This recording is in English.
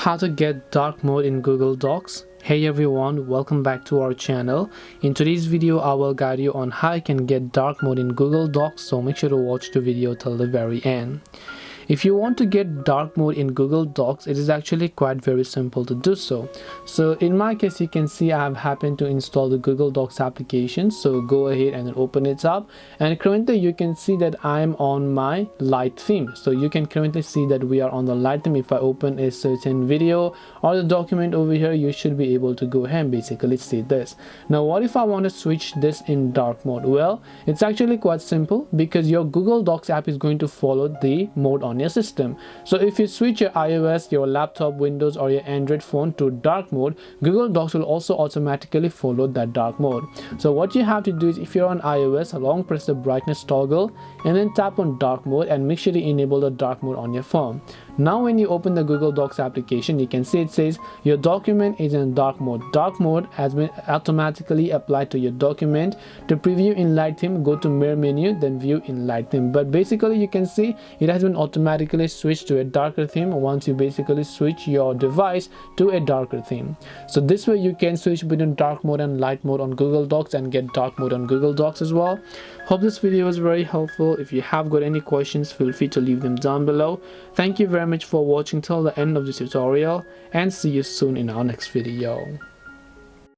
How to get dark mode in Google Docs. Hey everyone, welcome back to our channel. In today's video I will guide you on how you can get dark mode in Google Docs, so make sure to watch the video till the very end. If you want to get dark mode in Google Docs, it is actually quite very simple to do so. So in my case, you can see I have happened to install the Google Docs application. So go ahead and then open it up, and currently you can see that I'm on my light theme. So you can currently see that we are on the light theme. If I open a certain video or the document over here, you should be able to go ahead and basically see this. Now what if I want to switch this in dark mode? Well, it's actually quite simple, because your Google Docs app is going to follow the mode on your system. So if you switch your iOS, your laptop, Windows or your Android phone to dark mode, Google Docs will also automatically follow that dark mode. So what you have to do is, if you're on iOS, long press the brightness toggle and then tap on dark mode and make sure to enable the dark mode on your phone. Now when you open the Google Docs application, you can see it says your document is in dark mode. Dark mode has been automatically applied to your document. To preview in light theme, go to mirror menu, then view in light theme. But basically you can see it has been automatically switched to a darker theme once you basically switch your device to a darker theme. So this way you can switch between dark mode and light mode on Google Docs and get dark mode on Google Docs as well. Hope this video was very helpful. If you have got any questions, feel free to leave them down below. Thank you very much for watching till the end of this tutorial, and see you soon in our next video.